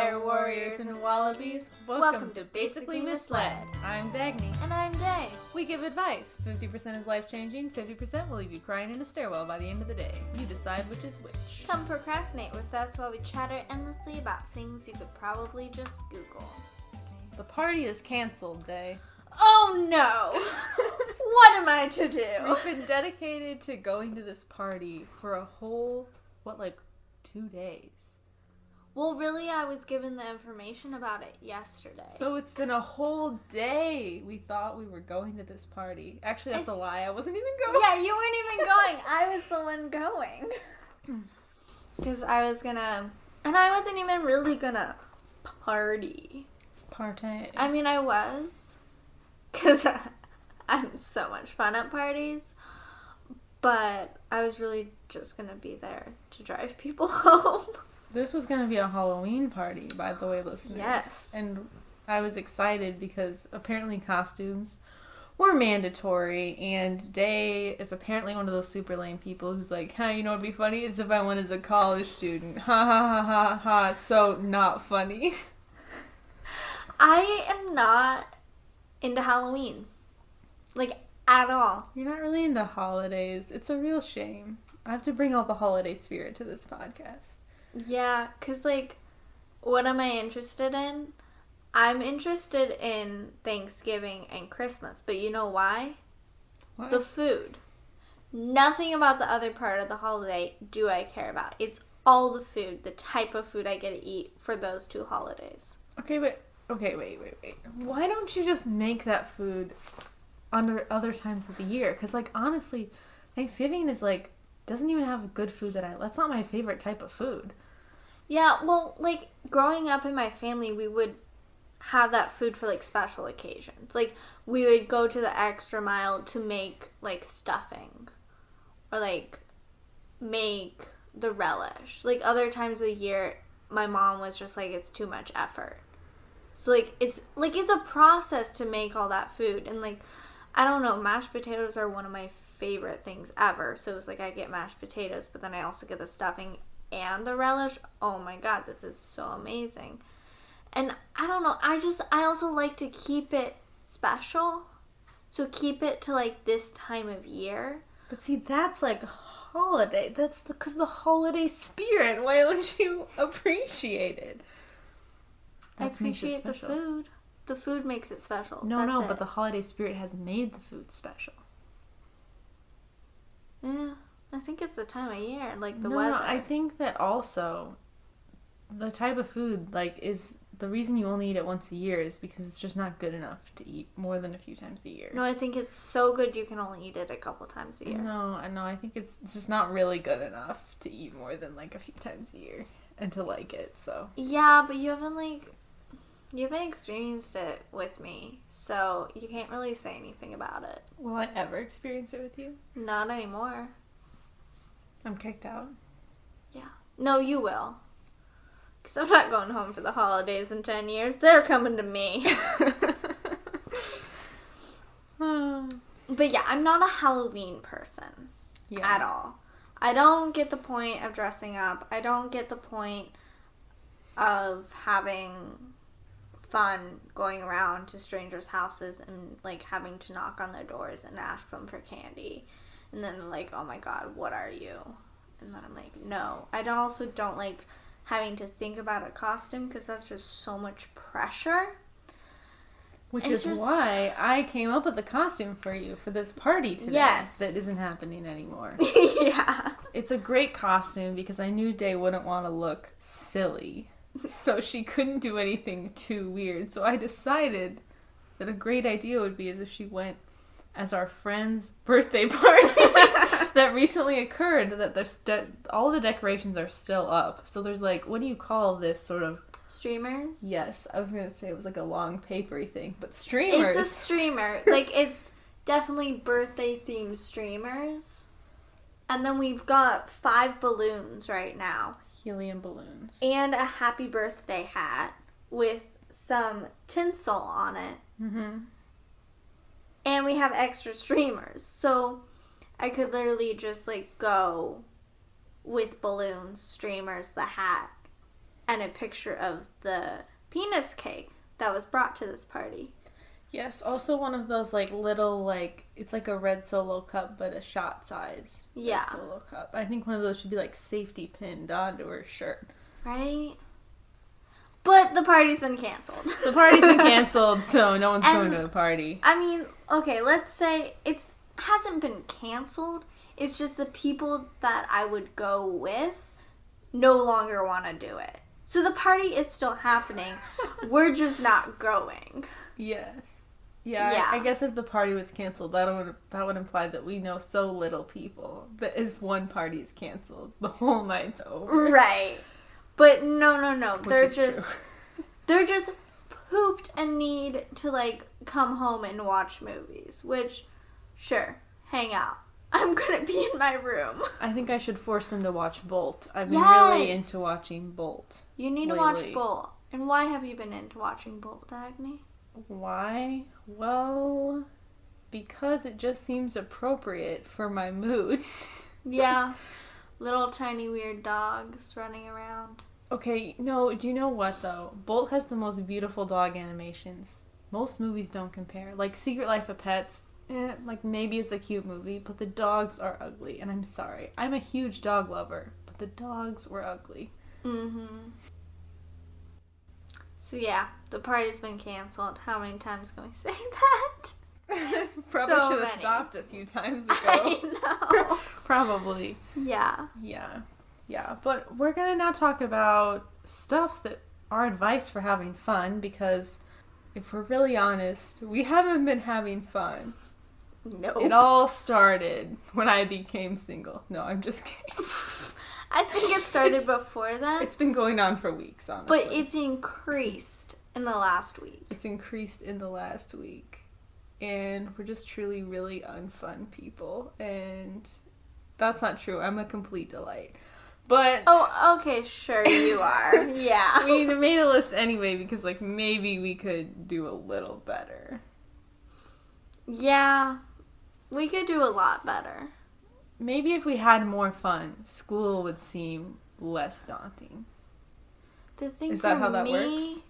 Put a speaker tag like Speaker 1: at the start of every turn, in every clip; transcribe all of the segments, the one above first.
Speaker 1: there, warriors and wallabies. Welcome to Basically Misled.
Speaker 2: I'm Dagny.
Speaker 1: And I'm Day.
Speaker 2: We give advice. 50% is life-changing, 50% will leave you crying in a stairwell by the end of the day. You decide which is which.
Speaker 1: Come procrastinate with us while we chatter endlessly about things you could probably just Google.
Speaker 2: The party is canceled, Day.
Speaker 1: Oh no! What am I to do?
Speaker 2: We've been dedicated to going to this party for a whole, 2 days.
Speaker 1: Well, really, I was given the information about it yesterday.
Speaker 2: So it's been a whole day. We thought we were going to this party. Actually, that's a lie. I wasn't even going.
Speaker 1: Yeah, you weren't even going. I was the one going. Because I was gonna... And I wasn't even really gonna party.
Speaker 2: Partay.
Speaker 1: I mean, I was. Because I'm so much fun at parties. But I was really just gonna be there to drive people home.
Speaker 2: This was going to be a Halloween party, by the way, listeners.
Speaker 1: Yes.
Speaker 2: And I was excited because apparently costumes were mandatory, and Day is apparently one of those super lame people who's like, you know what would be funny? Is if I went as a college student. Ha ha ha ha ha. It's so not funny.
Speaker 1: I am not into Halloween. At all.
Speaker 2: You're not really into holidays. It's a real shame. I have to bring all the holiday spirit to this podcast.
Speaker 1: Yeah, because, what am I interested in? I'm interested in Thanksgiving and Christmas, but you know why?
Speaker 2: What?
Speaker 1: The food. Nothing about the other part of the holiday do I care about. It's all the food, the type of food I get to eat for those two holidays.
Speaker 2: Okay, wait. Why don't you just make that food under other times of the year? Because, honestly, Thanksgiving is, doesn't even have good food that's not my favorite type of food.
Speaker 1: Yeah, well, growing up in my family, we would have that food for, special occasions. We would go to the extra mile to make, stuffing. Or, make the relish. Other times of the year, my mom was just it's too much effort. So, it's a process to make all that food. And, I don't know, mashed potatoes are one of my favorite things ever. So, it was I get mashed potatoes, but then I also get the stuffing and the relish. Oh my god, this is so amazing. And I don't know, I also like to keep it special. So keep it to this time of year.
Speaker 2: But see, that's holiday. That's because the holiday spirit. Why don't you appreciate it?
Speaker 1: I appreciate the food. The food makes it special.
Speaker 2: No, but the holiday spirit has made the food special.
Speaker 1: Yeah. I think it's the time of year, the weather.
Speaker 2: No, I think that also the type of food, is the reason you only eat it once a year is because it's just not good enough to eat more than a few times a year.
Speaker 1: No, I think it's so good you can only eat it a couple times a year.
Speaker 2: No, I think it's just not really good enough to eat more than a few times a year and to like it, so.
Speaker 1: Yeah, but you haven't experienced it with me, so you can't really say anything about it.
Speaker 2: Will I ever experience it with you?
Speaker 1: Not anymore.
Speaker 2: I'm kicked out.
Speaker 1: Yeah. No, you will. Because I'm not going home for the holidays in 10 years. They're coming to me. But yeah, I'm not a Halloween person. At all. I don't get the point of dressing up. I don't get the point of having fun going around to strangers' houses and, having to knock on their doors and ask them for candy. And then they're oh my god, what are you? And then I'm no. I also don't like having to think about a costume because that's just so much pressure.
Speaker 2: Which is why I came up with a costume for you for this party today.
Speaker 1: Yes.
Speaker 2: That isn't happening anymore.
Speaker 1: Yeah.
Speaker 2: It's a great costume because I knew Day wouldn't want to look silly. So she couldn't do anything too weird. So I decided that a great idea would be if she went as our friend's birthday party that recently occurred, that all the decorations are still up. So there's what do you call this sort of...
Speaker 1: Streamers?
Speaker 2: Yes, I was going to say it was a long papery thing, but streamers.
Speaker 1: It's a streamer. It's definitely birthday-themed streamers. And then we've got 5 balloons right now.
Speaker 2: Helium balloons.
Speaker 1: And a happy birthday hat with some tinsel on it.
Speaker 2: Mm-hmm.
Speaker 1: And we have extra streamers. So I could literally just go with balloons, streamers, the hat, and a picture of the penis cake that was brought to this party.
Speaker 2: Yes, also one of those, like, little, like, it's like a red Solo cup, but a shot size red Solo cup. I think one of those should be, like, safety pinned onto her shirt.
Speaker 1: Right? But the party's been canceled.
Speaker 2: The party's been canceled, so no one's going to the party.
Speaker 1: I mean, okay, let's say it hasn't been canceled. It's just the people that I would go with no longer want to do it. So the party is still happening. We're just not going.
Speaker 2: Yes. Yeah. I guess if the party was canceled, that would imply that we know so little people that if one party is canceled, the whole night's over.
Speaker 1: Right. But no.
Speaker 2: They're
Speaker 1: just pooped and need to, like, come home and watch movies. Which, sure, hang out. I'm gonna be in my room.
Speaker 2: I think I should force them to watch Bolt. I've been really into watching Bolt.
Speaker 1: You need to watch Bolt. And why have you been into watching Bolt, Dagny?
Speaker 2: Why? Well, because it just seems appropriate for my mood.
Speaker 1: Yeah. Little tiny weird dogs running around.
Speaker 2: Okay, no, do you know what, though? Bolt has the most beautiful dog animations. Most movies don't compare. Like, Secret Life of Pets, like, maybe it's a cute movie, but the dogs are ugly, and I'm sorry. I'm a huge dog lover, but the dogs were ugly.
Speaker 1: Mm-hmm. So, yeah, the party's been canceled. How many times can we say that?
Speaker 2: Probably should have stopped a few times ago.
Speaker 1: I know.
Speaker 2: Probably.
Speaker 1: Yeah.
Speaker 2: Yeah, but we're going to now talk about stuff that our advice for having fun, because if we're really honest, we haven't been having fun.
Speaker 1: Nope.
Speaker 2: It all started when I became single. No, I'm just kidding.
Speaker 1: I think it started before then.
Speaker 2: It's been going on for weeks, honestly.
Speaker 1: But it's increased in the last week.
Speaker 2: It's increased in the last week. And we're just truly really unfun people. And that's not true. I'm a complete delight. But...
Speaker 1: Oh, okay, sure you are. Yeah.
Speaker 2: We made a list anyway because, like, maybe we could do a little better.
Speaker 1: Yeah. We could do a lot better.
Speaker 2: Maybe if we had more fun, school would seem less daunting.
Speaker 1: The thing
Speaker 2: is that
Speaker 1: for
Speaker 2: how that
Speaker 1: me
Speaker 2: works?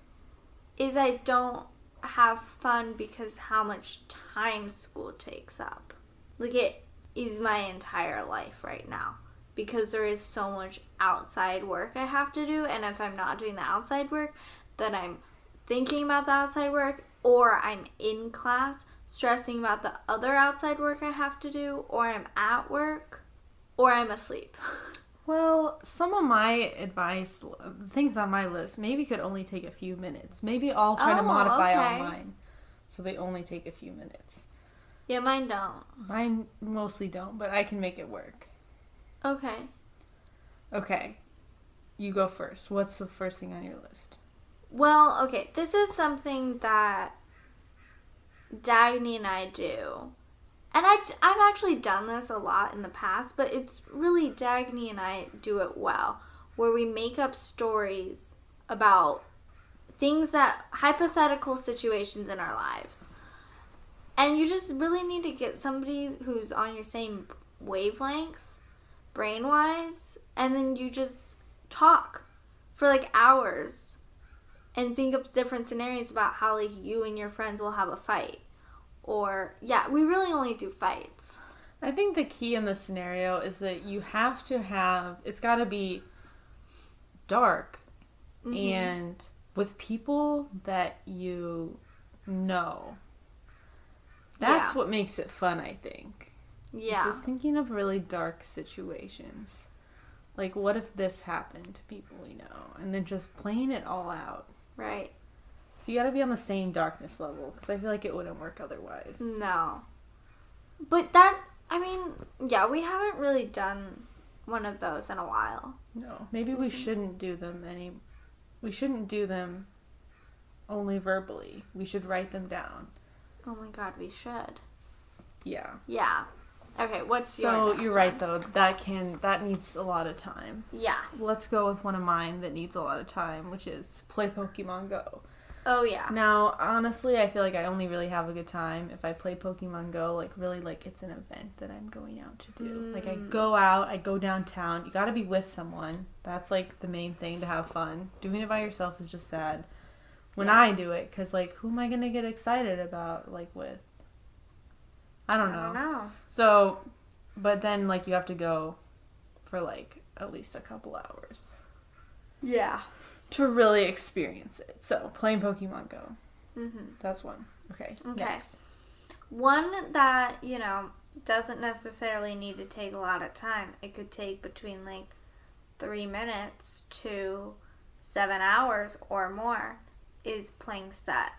Speaker 1: Is I don't have fun because how much time school takes up. Like, it is my entire life right now. Because there is so much outside work I have to do. And if I'm not doing the outside work, then I'm thinking about the outside work. Or I'm in class stressing about the other outside work I have to do. Or I'm at work. Or I'm asleep.
Speaker 2: Well, some of my advice, things on my list, maybe could only take a few minutes. Maybe I'll try to modify all mine. So they only take a few minutes.
Speaker 1: Yeah, mine don't.
Speaker 2: Mine mostly don't, but I can make it work. Okay. You go first. What's the first thing on your list?
Speaker 1: Well, okay. This is something that Dagny and I do. And I've actually done this a lot in the past, but it's really Dagny and I do it well. Where we make up stories about things that, hypothetical situations in our lives. And you just really need to get somebody who's on your same wavelength, brain-wise, and then you just talk for like hours and think up different scenarios about how like you and your friends will have a fight. Or, yeah, we really only do fights.
Speaker 2: I think the key in this scenario is that you have to have, it's got to be dark and with people that you know. That's what makes it fun, I think.
Speaker 1: Yeah.
Speaker 2: It's just thinking of really dark situations. Like, what if this happened to people we know? And then just playing it all out.
Speaker 1: Right.
Speaker 2: So you gotta be on the same darkness level, because I feel like it wouldn't work otherwise.
Speaker 1: No. But that, I mean, yeah, we haven't really done one of those in a while.
Speaker 2: No. Maybe we shouldn't do them we shouldn't do them only verbally. We should write them down.
Speaker 1: Oh my god, we should.
Speaker 2: Yeah.
Speaker 1: Yeah. Okay, what's your
Speaker 2: So
Speaker 1: next
Speaker 2: you're right,
Speaker 1: one?
Speaker 2: though. That needs a lot of time.
Speaker 1: Yeah.
Speaker 2: Let's go with one of mine that needs a lot of time, which is play Pokemon Go.
Speaker 1: Oh, yeah.
Speaker 2: Now, honestly, I feel like I only really have a good time if I play Pokemon Go, like, really, like, it's an event that I'm going out to do. Like, I go out, I go downtown. You gotta be with someone. That's, like, the main thing to have fun. Doing it by yourself is just sad. When I do it, because, like, who am I gonna get excited about, like, with? I don't know. So, but then, like, you have to go for, like, at least a couple hours.
Speaker 1: Yeah.
Speaker 2: To really experience it. So, playing Pokemon Go.
Speaker 1: Mm-hmm.
Speaker 2: That's one. Okay. Next.
Speaker 1: One that, doesn't necessarily need to take a lot of time. It could take between, 3 minutes to 7 hours or more is playing set.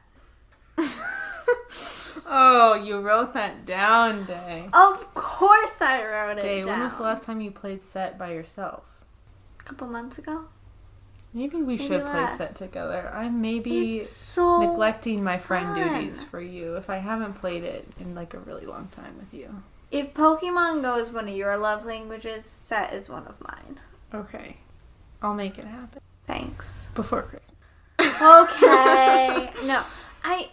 Speaker 2: Oh, you wrote that down, Day.
Speaker 1: Of course I wrote it
Speaker 2: Day,
Speaker 1: down.
Speaker 2: when was the last time you played set by yourself?
Speaker 1: A couple months ago.
Speaker 2: Maybe we should play set together. I'm maybe
Speaker 1: so
Speaker 2: neglecting my friend duties for you if I haven't played it in, a really long time with you.
Speaker 1: If Pokemon Go is one of your love languages, set is one of mine.
Speaker 2: Okay. I'll make it happen.
Speaker 1: Thanks.
Speaker 2: Before Christmas.
Speaker 1: Okay. No. I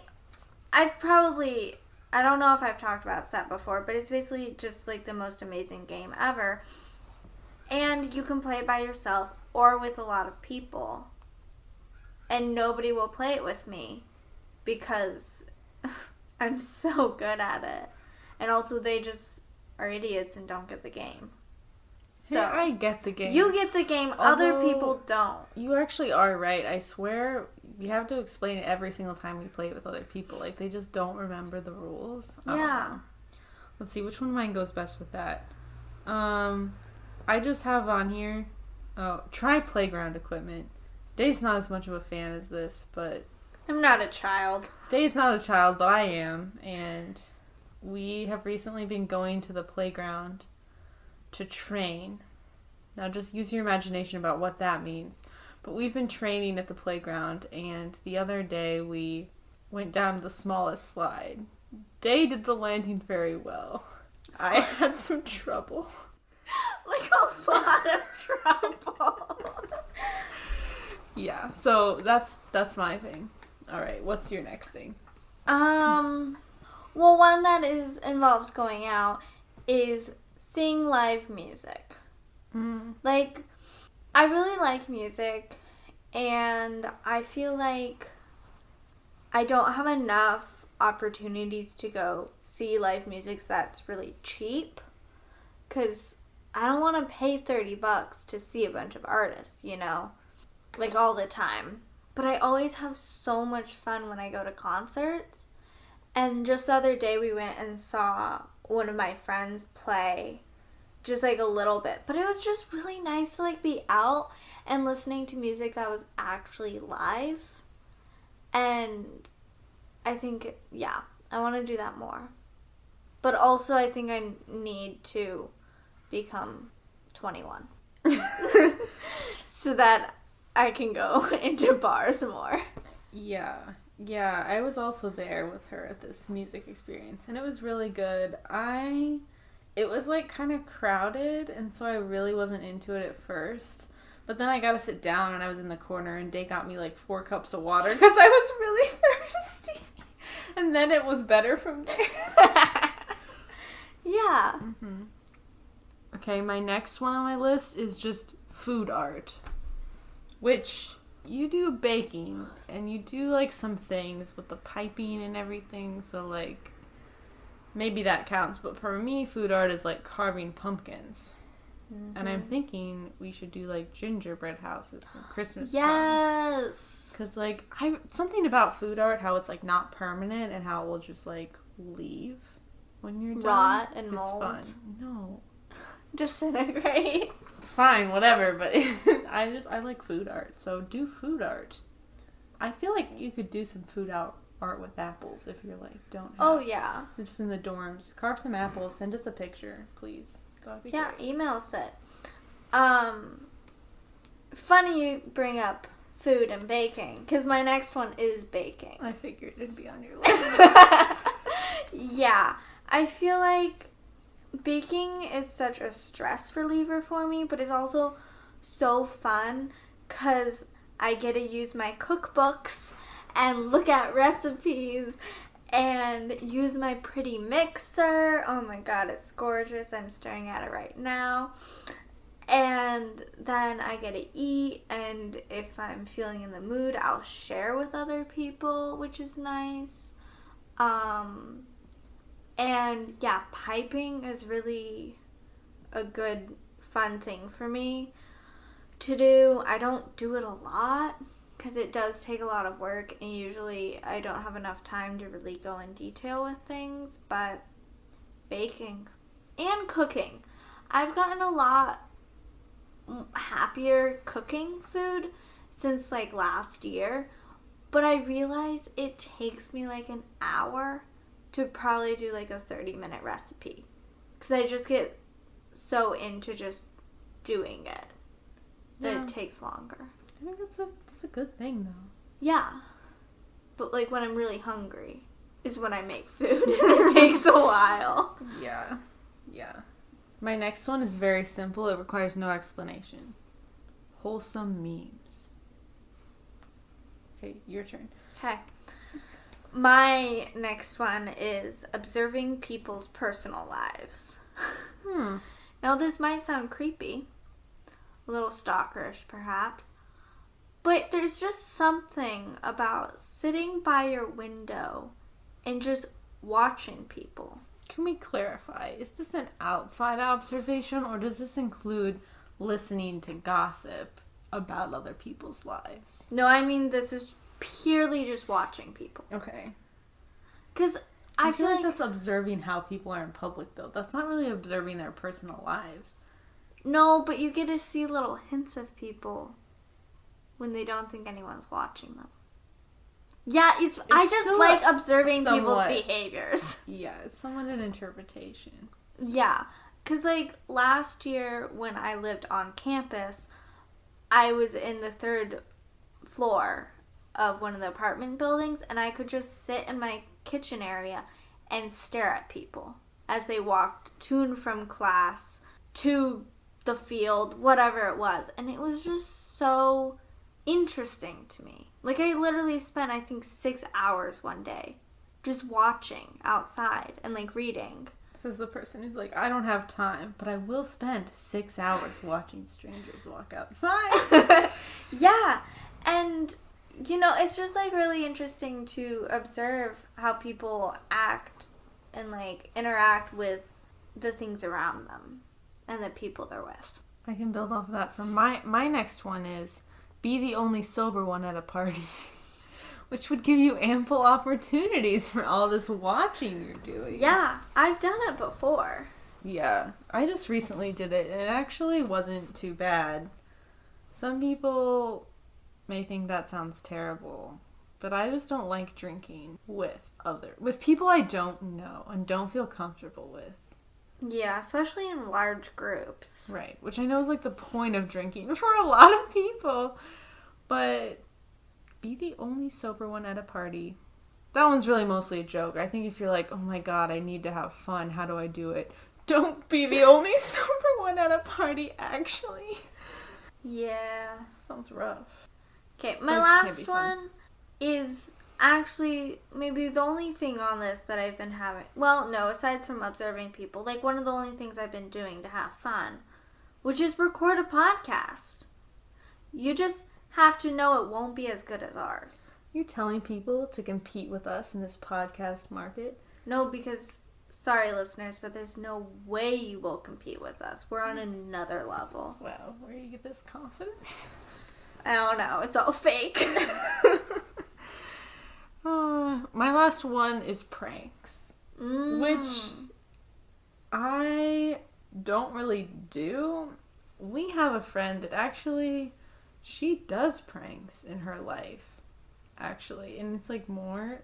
Speaker 1: don't know if I've talked about set before, but it's basically just the most amazing game ever. And you can play it by yourself or with a lot of people. And nobody will play it with me because I'm so good at it. And also they just are idiots and don't get the game. So
Speaker 2: yeah, I get the game.
Speaker 1: You get the game, other people don't.
Speaker 2: You actually are right. I swear you have to explain it every single time we play it with other people. They just don't remember the rules.
Speaker 1: Yeah.
Speaker 2: Let's see, which one of mine goes best with that? I just have on here, try playground equipment. Day's not as much of a fan as this, but...
Speaker 1: I'm not a child.
Speaker 2: Day's not a child, but I am. And we have recently been going to the playground to train. Now just use your imagination about what that means. But we've been training at the playground, and the other day we went down to the smallest slide. Day did the landing very well. I had some trouble.
Speaker 1: A lot of trouble.
Speaker 2: Yeah, so that's my thing. Alright, what's your next thing?
Speaker 1: Well, one that involves going out is seeing live music. I really like music, and I feel like I don't have enough opportunities to go see live music that's really cheap, because I don't want to pay $30 to see a bunch of artists, all the time. But I always have so much fun when I go to concerts. And just the other day we went and saw one of my friends play just a little bit. But it was just really nice to be out and listening to music that was actually live. And I think, I want to do that more. But also I think I need to become 21 so that I can go into bars more.
Speaker 2: Yeah, I was also there with her at this music experience, and it was really good. It was kind of crowded, and so I really wasn't into it at first. But then I got to sit down, and I was in the corner, and Day got me 4 cups of water because I was really thirsty. And then it was better from there.
Speaker 1: Yeah.
Speaker 2: Mm-hmm. Okay, my next one on my list is just food art, which you do baking, and you do some things with the piping and everything, so maybe that counts. But for me, food art is carving pumpkins. Mm-hmm. And I'm thinking we should do gingerbread houses when Christmas comes.
Speaker 1: Yes.
Speaker 2: Because something about food art, how it's not permanent and how it will just leave when you're done.
Speaker 1: Rot and mold.
Speaker 2: Fun. No.
Speaker 1: Disintegrate.
Speaker 2: Fine, whatever, but I like food art, so do food art. I feel like you could do some food art with apples if you're don't have.
Speaker 1: Oh, yeah.
Speaker 2: Just in the dorms. Carve some apples, send us a picture, please. That'd be great.
Speaker 1: Email us it. Funny you bring up food and baking, because my next one is baking.
Speaker 2: I figured it'd be on your list.
Speaker 1: Yeah. I feel like baking is such a stress reliever for me, but it's also so fun because I get to use my cookbooks and look at recipes and use my pretty mixer. Oh my god, it's gorgeous. I'm staring at it right now. And then I get to eat, and if I'm feeling in the mood, I'll share with other people, which is nice. And yeah, piping is really a good, fun thing for me to do. I don't do it a lot because it does take a lot of work, and usually I don't have enough time to really go in detail with things, but baking and cooking. I've gotten a lot happier cooking food since like last year, but I realize it takes me like an hour to probably do like a 30-minute recipe because I just get so into just doing it that it takes longer.
Speaker 2: I think that's a good thing though.
Speaker 1: Yeah, but like when I'm really hungry is when I make food and it takes a while.
Speaker 2: Yeah. My next one is very simple. It requires no explanation. Wholesome memes. Okay, your turn.
Speaker 1: Okay. My next one is observing people's personal lives. Now, this might sound creepy, a little stalkerish perhaps, but there's just something about sitting by your window and just watching people.
Speaker 2: Can we clarify? Is this an outside observation, or does this include listening to gossip about other people's lives?
Speaker 1: No, I mean this is purely just watching people.
Speaker 2: Okay.
Speaker 1: Because I feel like
Speaker 2: that's observing how people are in public, though. That's not really observing their personal lives.
Speaker 1: No, but you get to see little hints of people when they don't think anyone's watching them. Yeah, I just like observing people's behaviors.
Speaker 2: Yeah, it's somewhat an interpretation.
Speaker 1: Yeah, because like last year when I lived on campus, I was in the 3rd floor of one of the apartment buildings, and I could just sit in my kitchen area and stare at people as they walked to and from class, to the field, whatever it was. And it was just so interesting to me. Like, I literally spent, I think, 6 hours one day just watching outside and, like, reading.
Speaker 2: Says the person who's like, I don't have time, but I will spend 6 hours watching strangers walk outside.
Speaker 1: Yeah, and you know, it's just like really interesting to observe how people act and like interact with the things around them and the people they're with.
Speaker 2: I can build off of that. For my next one is be the only sober one at a party, which would give you ample opportunities for all this watching you're doing.
Speaker 1: Yeah, I've done it before.
Speaker 2: Yeah, I just recently did it, and it actually wasn't too bad. Some people may think that sounds terrible, but I just don't like drinking with people I don't know and don't feel comfortable with.
Speaker 1: Yeah, especially in large groups.
Speaker 2: Right, which I know is like the point of drinking for a lot of people, but be the only sober one at a party. That one's really mostly a joke. I think if you're like, oh my god, I need to have fun, how do I do it? Don't be the only sober one at a party, actually.
Speaker 1: Yeah.
Speaker 2: Sounds rough.
Speaker 1: Okay, my last one is actually maybe the only thing on this that I've been having. Well, no, aside from observing people, like one of the only things I've been doing to have fun, which is record a podcast. You just have to know it won't be as good as ours.
Speaker 2: You telling people to compete with us in this podcast market?
Speaker 1: No, because, sorry listeners, but there's no way you will compete with us. We're on another level.
Speaker 2: Wow, where do you get this confidence?
Speaker 1: I don't know. It's all fake.
Speaker 2: My last one is pranks, which I don't really do. We have a friend that actually, she does pranks in her life, actually. And it's like more,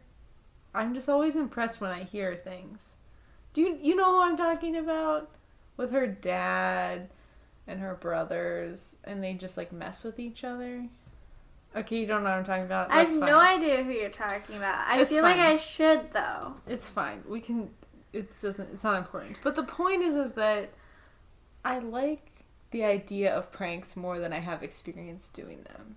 Speaker 2: I'm just always impressed when I hear things. Do you know who I'm talking about? With her dad and her brothers, and they just like mess with each other. Okay, you don't know what I'm talking about? That's fine.
Speaker 1: I have no idea who you're talking about. I feel like I should, though.
Speaker 2: It's fine. We can, it's not important. But the point is that I like the idea of pranks more than I have experience doing them.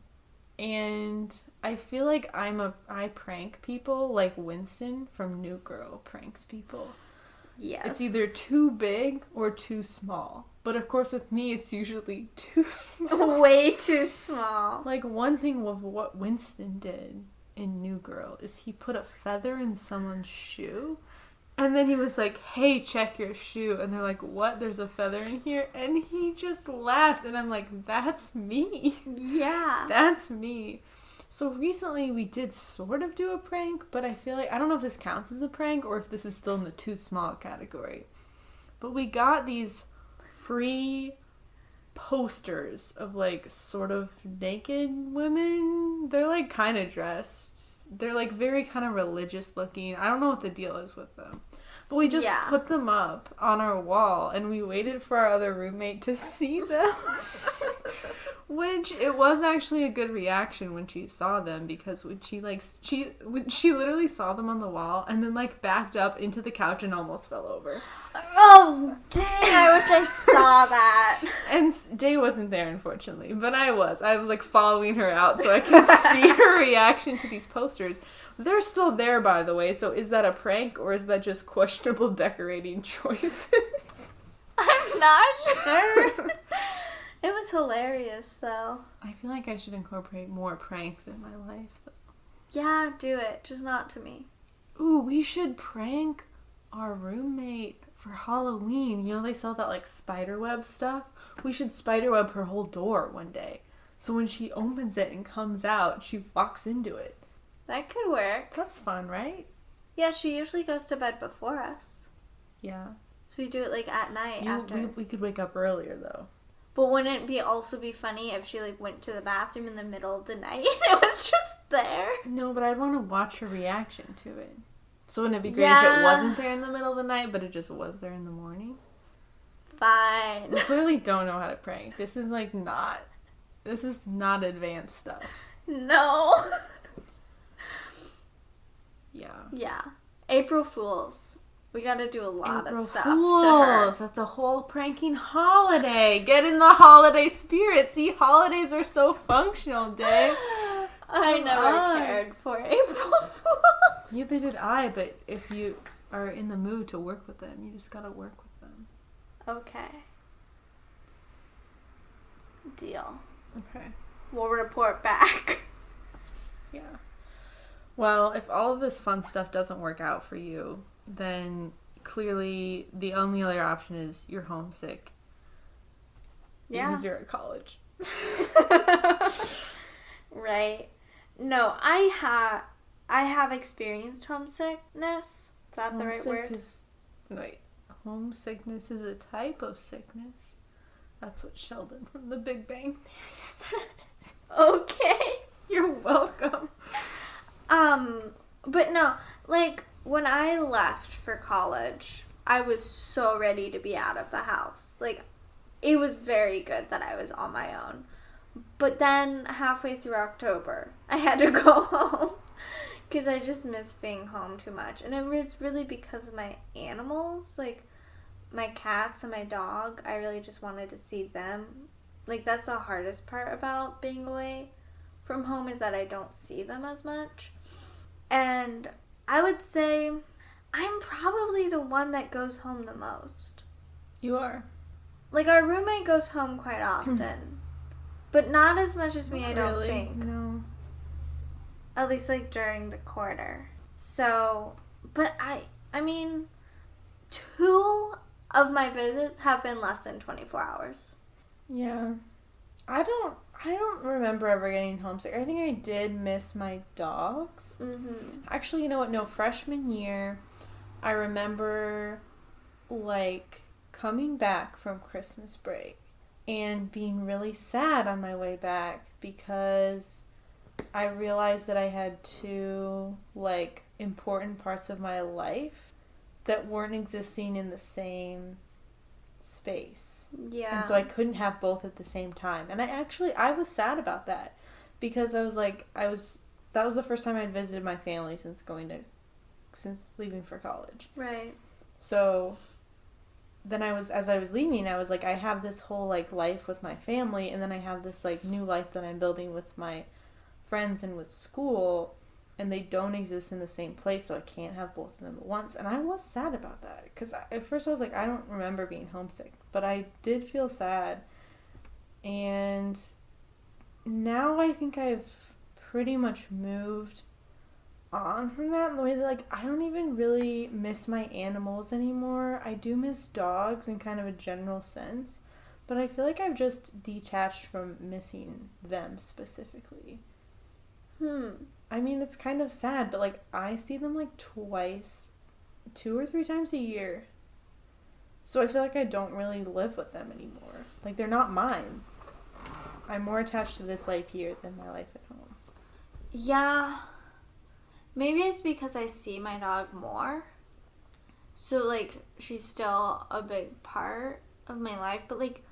Speaker 2: And I feel like I prank people like Winston from New Girl pranks people.
Speaker 1: Yes.
Speaker 2: It's either too big or too small. But of course with me it's usually too small.
Speaker 1: Way too small.
Speaker 2: Like one thing of what Winston did in New Girl is he put a feather in someone's shoe. And then he was like, hey, check your shoe. And they're like, what? There's a feather in here? And he just laughed. And I'm like, that's me.
Speaker 1: Yeah.
Speaker 2: That's me. So recently we did sort of do a prank, but I feel like, I don't know if this counts as a prank or if this is still in the too small category. But we got these free posters of like sort of naked women. They're like kind of dressed. They're like very kind of religious looking. I don't know what the deal is with them. But we just put them up on our wall and we waited for our other roommate to see them. Which it was actually a good reaction when she saw them, because when she literally saw them on the wall and then like backed up into the couch and almost fell over.
Speaker 1: Oh, dang, I wish I saw that.
Speaker 2: And Day wasn't there, unfortunately, but I was like following her out so I could see her reaction to these posters. They're still there, by the way, so is that a prank or is that just questionable decorating choices?
Speaker 1: I'm not sure. It was hilarious, though.
Speaker 2: I feel like I should incorporate more pranks in my life, though.
Speaker 1: Yeah, do it. Just not to me.
Speaker 2: Ooh, we should prank our roommate for Halloween. You know, they sell that, like, spiderweb stuff? We should spiderweb her whole door one day. So when she opens it and comes out, she walks into it.
Speaker 1: That could work.
Speaker 2: That's fun, right?
Speaker 1: Yeah, she usually goes to bed before us.
Speaker 2: Yeah.
Speaker 1: So we do it, like, at night after.
Speaker 2: We could wake up earlier, though.
Speaker 1: But wouldn't it also be funny if she, like, went to the bathroom in the middle of the night and it was just there?
Speaker 2: No, but I'd want to watch her reaction to it. So wouldn't it be great if it wasn't there in the middle of the night, but it just was there in the morning?
Speaker 1: Fine.
Speaker 2: We clearly don't know how to prank. This is not advanced stuff.
Speaker 1: No.
Speaker 2: Yeah.
Speaker 1: Yeah. April Fools. We gotta do a lot of stuff
Speaker 2: Fools.
Speaker 1: to her.
Speaker 2: That's a whole pranking holiday. Get in the holiday spirit. See, holidays are so functional, Day.
Speaker 1: I never cared for April Fools.
Speaker 2: Neither did I, but if you are in the mood to work with them, you just gotta work with them.
Speaker 1: Okay. Deal.
Speaker 2: Okay.
Speaker 1: We'll report back.
Speaker 2: Yeah. Well, if all of this fun stuff doesn't work out for you, then clearly the only other option is you're homesick.
Speaker 1: Yeah.
Speaker 2: Because you're at college.
Speaker 1: Right. No, I have experienced homesickness. Is that the right word?
Speaker 2: Homesickness is a type of sickness. That's what Sheldon from The Big Bang Theory said.
Speaker 1: Okay.
Speaker 2: You're welcome.
Speaker 1: But no, like, when I left for college, I was so ready to be out of the house. Like, it was very good that I was on my own. But then, halfway through October, I had to go home. Because I just missed being home too much. And it was really because of my animals. Like, my cats and my dog. I really just wanted to see them. Like, that's the hardest part about being away from home, is that I don't see them as much. And I would say I'm probably the one that goes home the most.
Speaker 2: You are.
Speaker 1: Like, our roommate goes home quite often. But not as much as me,
Speaker 2: Not
Speaker 1: I don't
Speaker 2: really.
Speaker 1: think.
Speaker 2: No.
Speaker 1: At least, like, during the quarter. So, but I mean, 2 of my visits have been less than 24 hours.
Speaker 2: Yeah. I don't remember ever getting homesick. I think I did miss my dogs.
Speaker 1: Mm-hmm.
Speaker 2: Actually, you know what? No, freshman year, I remember, like, coming back from Christmas break and being really sad on my way back because I realized that I had 2, like, important parts of my life that weren't existing in the same space.
Speaker 1: Yeah.
Speaker 2: And so I couldn't have both at the same time. And I was sad about that because I was like, that was the first time I'd visited my family since leaving for college.
Speaker 1: Right.
Speaker 2: So then as I was leaving, I was like, I have this whole, like, life with my family, and then I have this, like, new life that I'm building with my friends and with school, and they don't exist in the same place, so I can't have both of them at once. And I was sad about that, because at first I was like, I don't remember being homesick, but I did feel sad. And now I think I've pretty much moved on from that in the way that, like, I don't even really miss my animals anymore. I do miss dogs in kind of a general sense, but I feel like I've just detached from missing them specifically. I mean, it's kind of sad, but, like, I see them, like, 2 or 3 times a year. So I feel like I don't really live with them anymore. Like, they're not mine. I'm more attached to this life here than my life at home.
Speaker 1: Yeah. Maybe it's because I see my dog more. So, like, she's still a big part of my life. But, like,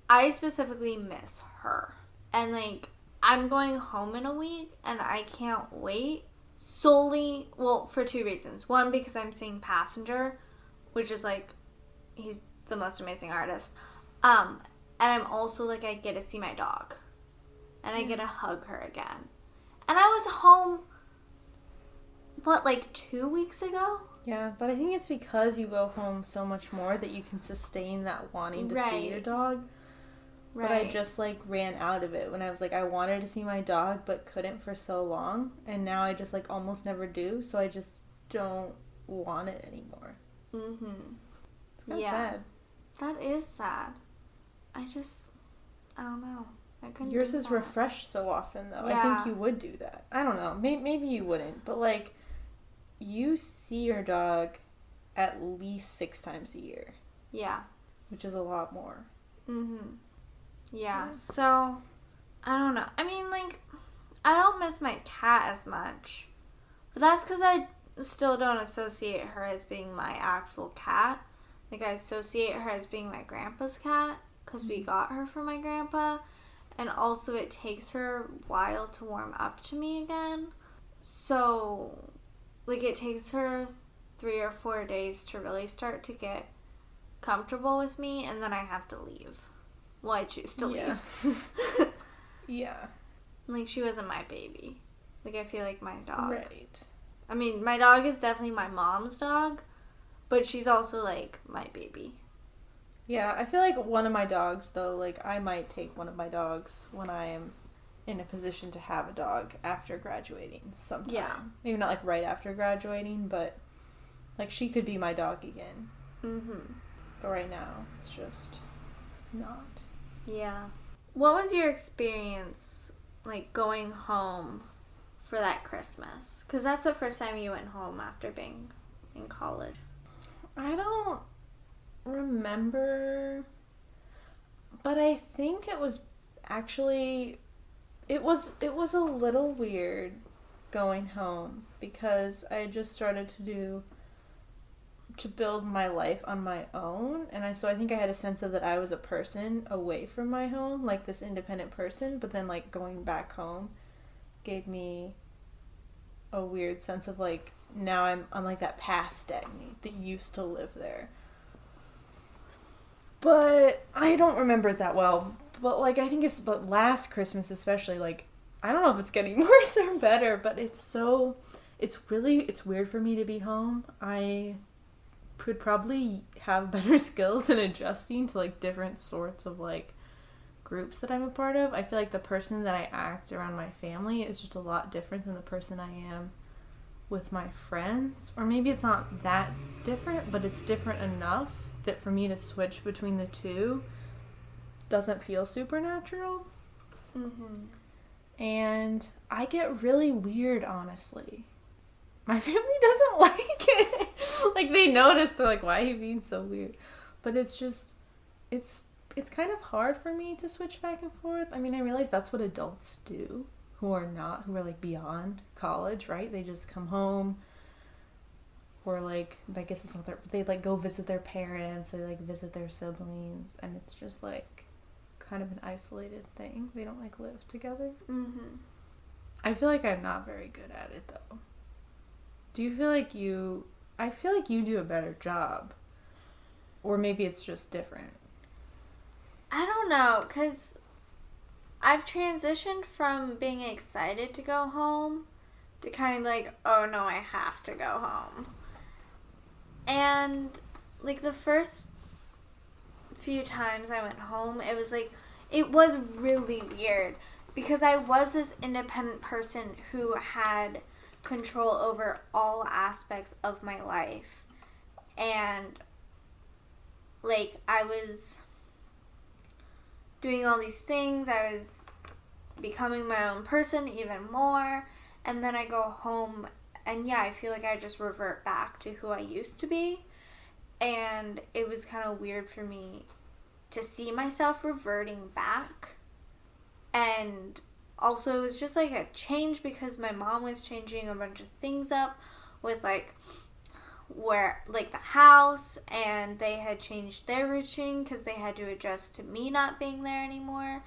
Speaker 1: I specifically miss her. And, like, I'm going home in a week, and I can't wait solely, well, for 2 reasons. One, because I'm seeing Passenger, which is, like, he's the most amazing artist. And I'm also, like, I get to see my dog. And I get to hug her again. And I was home, what, like 2 weeks ago?
Speaker 2: Yeah, but I think it's because you go home so much more that you can sustain that wanting to see your dog. Right. But I just, like, ran out of it when I was, like, I wanted to see my dog but couldn't for so long. And now I just, like, almost never do. So I just don't want it anymore. It's kind of sad.
Speaker 1: That is sad. I don't know. I couldn't.
Speaker 2: Yours is refreshed so often, though. Yeah. I think you would do that. I don't know. Maybe you wouldn't. But, like, you see your dog at least 6 times a year.
Speaker 1: Yeah.
Speaker 2: Which is a lot more.
Speaker 1: Yeah. So, I don't know. I mean, like, I don't miss my cat as much. But that's because I still don't associate her as being my actual cat. Like, I associate her as being my grandpa's cat because we got her from my grandpa. And also, it takes her a while to warm up to me again. So, like, it takes her 3 or 4 days to really start to get comfortable with me, and then I have to leave. Well, I choose to leave.
Speaker 2: Yeah.
Speaker 1: Like, she wasn't my baby. Like, I feel like my dog.
Speaker 2: Right.
Speaker 1: I mean, my dog is definitely my mom's dog, but she's also, like, my baby.
Speaker 2: Yeah, I feel like one of my dogs, though, like, I might take one of my dogs when I am in a position to have a dog after graduating sometime. Yeah. Maybe not, like, right after graduating, but, like, she could be my dog again. But right now, it's just not.
Speaker 1: Yeah. What was your experience, like, going home for that Christmas? Because that's the first time you went home after being in college.
Speaker 2: I don't remember, but I think it was actually, it was a little weird going home because I just started to build my life on my own, and so I think I had a sense of that I was a person away from my home, like this independent person, but then, like, going back home gave me a weird sense of, like, now I'm like that past Dagny that used to live there. But I don't remember it that well. But, like, I think but last Christmas especially, like, I don't know if it's getting worse or better, but it's weird for me to be home. I could probably have better skills in adjusting to, like, different sorts of, like, groups that I'm a part of. I feel like the person that I act around my family is just a lot different than the person I am with my friends. Or maybe it's not that different, but it's different enough that for me to switch between the two doesn't feel supernatural. And I get really weird, honestly. My family doesn't like it. Like, they notice, they're like, why are you being so weird? But it's just, it's kind of hard for me to switch back and forth. I mean, I realize that's what adults do who are like beyond college, right? They just come home, or, like, I guess it's not they, like, go visit their parents, they, like, visit their siblings, and it's just, like, kind of an isolated thing. They don't, like, live together. I feel like I'm not very good at it, though. Do you feel like I feel like you do a better job. Or maybe it's just different.
Speaker 1: I don't know, because I've transitioned from being excited to go home to kind of like, oh no, I have to go home. And like the first few times I went home, it was really weird because I was this independent person who had control over all aspects of my life. And like I was doing all these things, I was becoming my own person even more, and then I go home and yeah, I feel like I just revert back to who I used to be. And it was kind of weird for me to see myself reverting back. And also, it was just like a change because my mom was changing a bunch of things up with like where, like the house, and they had changed their routine because they had to adjust to me not being there anymore.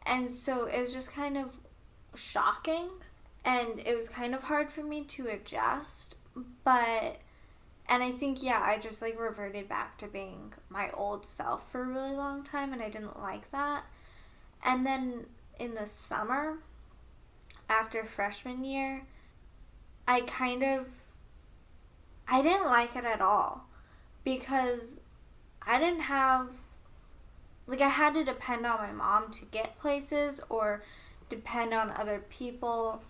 Speaker 1: And so it was just kind of shocking, and it was kind of hard for me to adjust. But and I think, yeah, I just like reverted back to being my old self for a really long time, and I didn't like that. And then in the summer, after freshman year, I didn't like it at all because I didn't have, like, I had to depend on my mom to get places or depend on other people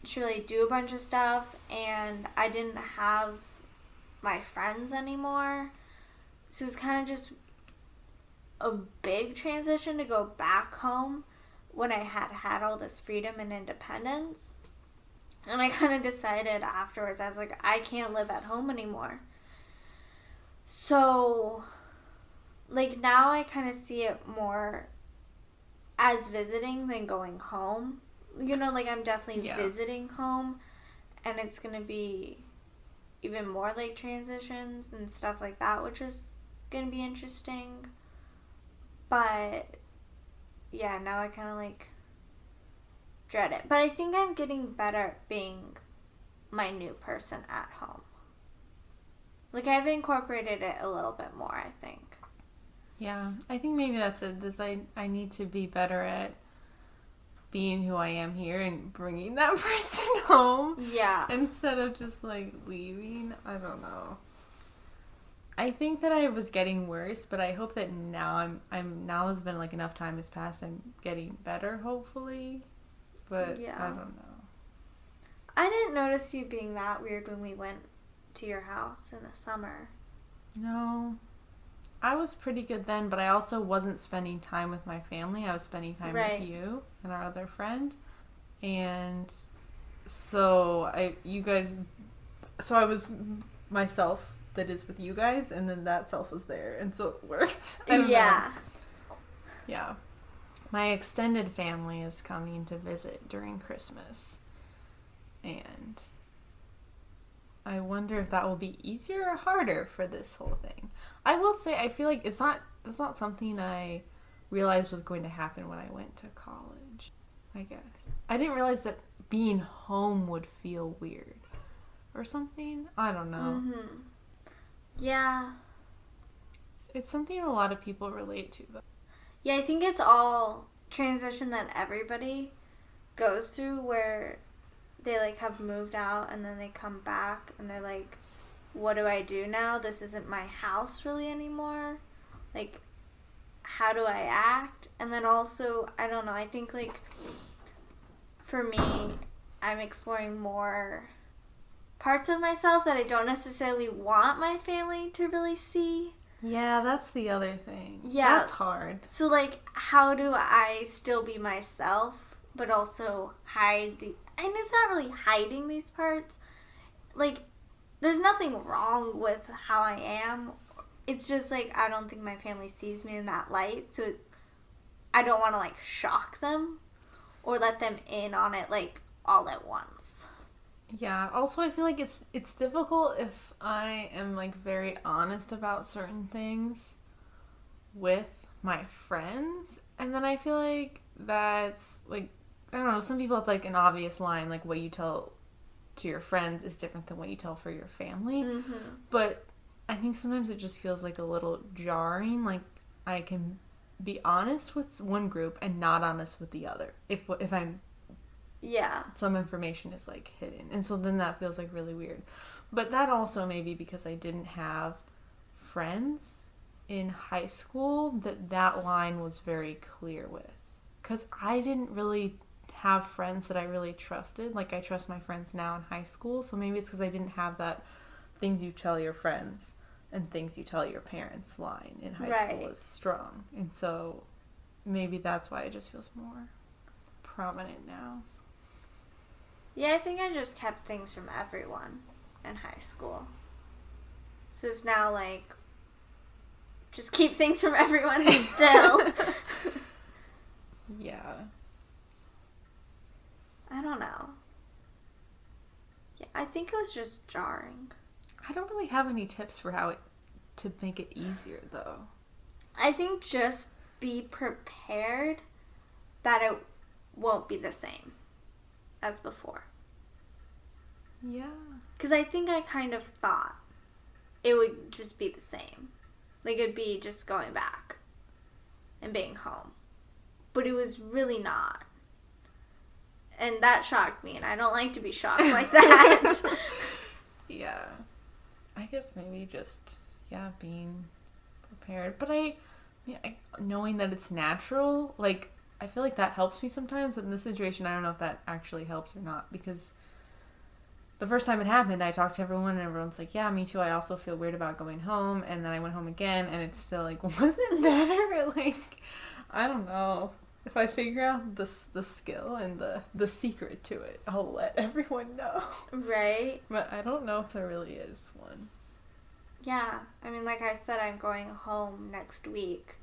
Speaker 1: to really do a bunch of stuff, and I didn't have my friends anymore. So it was kind of just a big transition to go back home when I had all this freedom and independence. And I kind of decided afterwards, I was like, I can't live at home anymore. So, like, now I kind of see it more as visiting than going home. You know, like, I'm definitely visiting home, and it's going to be even more, like, transitions and stuff like that, which is going to be interesting. But, yeah, now I kind of, like, dread it. But I think I'm getting better at being my new person at home. Like, I've incorporated it a little bit more, I think.
Speaker 2: Yeah, I think maybe that's it. I need to be better at being who I am here and bringing that person home.
Speaker 1: Yeah.
Speaker 2: Instead of just, like, leaving. I don't know. I think that I was getting worse, but I hope that now now has been, like, enough time has passed. I'm getting better, hopefully. But yeah. I don't know.
Speaker 1: I didn't notice you being that weird when we went to your house in the summer.
Speaker 2: No. I was pretty good then, but I also wasn't spending time with my family. I was spending time with you and our other friend. And so I was myself that is with you guys, and then that self was there, and so it worked. I don't know. Yeah. My extended family is coming to visit during Christmas, and I wonder if that will be easier or harder for this whole thing. I will say I feel like it's not something I realized was going to happen when I went to college, I guess. I didn't realize that being home would feel weird or something. I don't know.
Speaker 1: Mm-hmm. Yeah.
Speaker 2: It's something a lot of people relate to, though.
Speaker 1: Yeah, I think it's all transition that everybody goes through where they, like, have moved out and then they come back and they're like, what do I do now? This isn't my house really anymore. Like, how do I act? And then also, I don't know, I think, like, for me, I'm exploring more parts of myself that I don't necessarily want my family to really see.
Speaker 2: Yeah, that's the other thing.
Speaker 1: Yeah.
Speaker 2: That's hard.
Speaker 1: So, like, how do I still be myself, but also hide the... And it's not really hiding these parts. Like, there's nothing wrong with how I am. It's just, like, I don't think my family sees me in that light. So, I don't want to, like, shock them or let them in on it, like, all at once.
Speaker 2: Yeah, also I feel like it's difficult if I am, like, very honest about certain things with my friends, and then I feel like that's, like, I don't know, some people have, like, an obvious line, like, what you tell to your friends is different than what you tell for your family, but I think sometimes it just feels, like, a little jarring, like, I can be honest with one group and not honest with the other. If I'm
Speaker 1: Yeah.
Speaker 2: some information is like hidden, and so then that feels like really weird. But that also may be because I didn't have friends in high school that line was very clear with, because I didn't really have friends that I really trusted. Like, I trust my friends now in high school, so maybe it's because I didn't have that things you tell your friends and things you tell your parents line in high school is strong. And so maybe that's why it just feels more prominent now.
Speaker 1: Yeah, I think I just kept things from everyone in high school. So it's now like, just keep things from everyone still.
Speaker 2: Yeah.
Speaker 1: I don't know. Yeah, I think it was just jarring.
Speaker 2: I don't really have any tips for how to make it easier, though.
Speaker 1: I think just be prepared that it won't be the same as before.
Speaker 2: Yeah.
Speaker 1: Because I think I kind of thought it would just be the same. Like, it'd be just going back and being home. But it was really not. And that shocked me, and I don't like to be shocked like that.
Speaker 2: Yeah. I guess maybe just, being prepared. But knowing that it's natural, like, I feel like that helps me sometimes. In this situation, I don't know if that actually helps or not, because the first time it happened, I talked to everyone, and everyone's like, yeah, me too, I also feel weird about going home. And then I went home again, and it's still like, wasn't better? Like, I don't know. If I figure out the skill and the secret to it, I'll let everyone know.
Speaker 1: Right?
Speaker 2: But I don't know if there really is one.
Speaker 1: Yeah. I mean, like I said, I'm going home next week.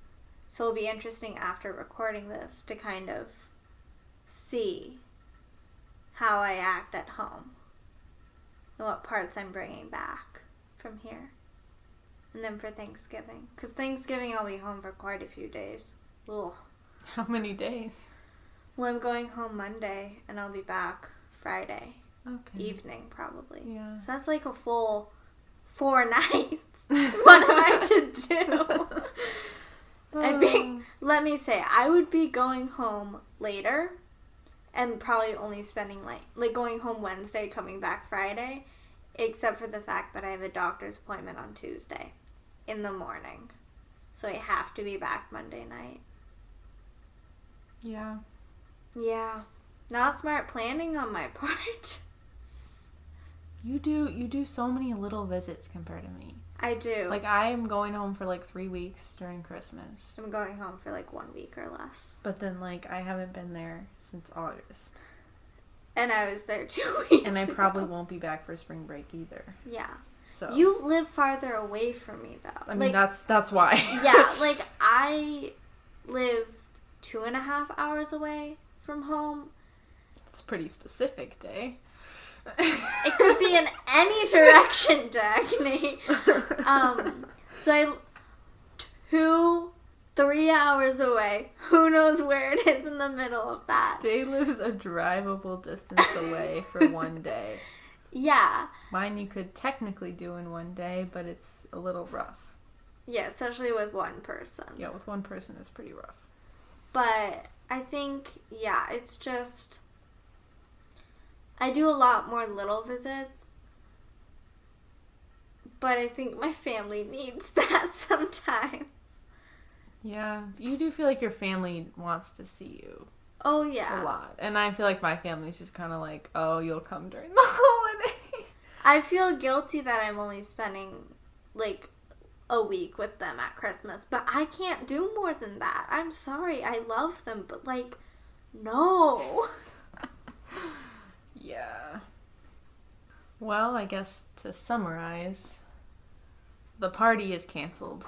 Speaker 1: So it'll be interesting after recording this to kind of see how I act at home and what parts I'm bringing back from here. And then for Thanksgiving. Because Thanksgiving I'll be home for quite a few days. Ugh.
Speaker 2: How many days?
Speaker 1: Well, I'm going home Monday, and I'll be back Friday evening, probably.
Speaker 2: Yeah.
Speaker 1: So that's like a full 4 nights. What am I to do? Let me say, I would be going home later, and probably only spending like going home Wednesday, coming back Friday, except for the fact that I have a doctor's appointment on Tuesday in the morning. So I have to be back Monday night.
Speaker 2: Yeah.
Speaker 1: Yeah. Not smart planning on my part.
Speaker 2: You do so many little visits compared to me.
Speaker 1: I do.
Speaker 2: Like, I am going home for like 3 weeks during Christmas.
Speaker 1: I'm going home for like 1 week or less.
Speaker 2: But then, like, I haven't been there since August.
Speaker 1: And I was there 2 weeks
Speaker 2: And I
Speaker 1: ago.
Speaker 2: probably won't be back for spring break either.
Speaker 1: Yeah.
Speaker 2: So
Speaker 1: You live farther away from me, though.
Speaker 2: I mean, that's why.
Speaker 1: Yeah, like, I live 2.5 hours away from home.
Speaker 2: It's pretty specific, Day.
Speaker 1: It could be in any direction, Dagny. So 2-3 hours away. Who knows where it is in the middle of that?
Speaker 2: Day lives a drivable distance away for 1 day.
Speaker 1: Yeah.
Speaker 2: Mine you could technically do in 1 day, but it's a little rough.
Speaker 1: Yeah, especially with one person.
Speaker 2: Yeah, with one person it's pretty rough.
Speaker 1: But I think, yeah, it's just, I do a lot more little visits, but I think my family needs that sometimes.
Speaker 2: Yeah, you do feel like your family wants to see you.
Speaker 1: Oh, yeah.
Speaker 2: A lot. And I feel like my family's just kind of like, oh, you'll come during the holiday.
Speaker 1: I feel guilty that I'm only spending, like, a week with them at Christmas, but I can't do more than that. I'm sorry. I love them, but, like, no.
Speaker 2: Yeah. Well, I guess to summarize, the party is canceled.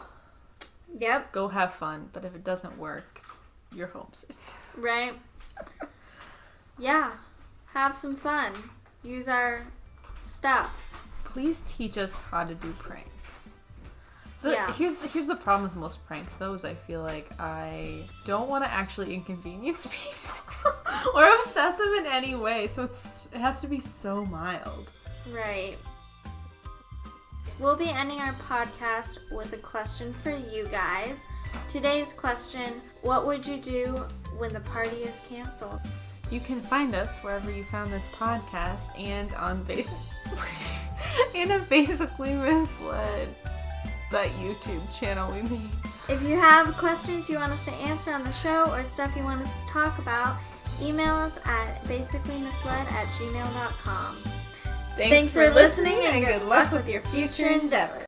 Speaker 1: Yep.
Speaker 2: Go have fun, but if it doesn't work, you're homesick.
Speaker 1: Right? Yeah. Have some fun. Use our stuff.
Speaker 2: Please teach us how to do pranks.
Speaker 1: Yeah.
Speaker 2: Here's the problem with most pranks, though, is I feel like I don't want to actually inconvenience people or upset them in any way, so it has to be so mild.
Speaker 1: Right. We'll be ending our podcast with a question for you guys. Today's question, what would you do when the party is canceled?
Speaker 2: You can find us wherever you found this podcast and on and a Basically Misled, that YouTube channel we made.
Speaker 1: If you have questions you want us to answer on the show or stuff you want us to talk about, email us at basicallymisled@gmail.com.
Speaker 2: Thanks for listening and good luck with your future endeavors.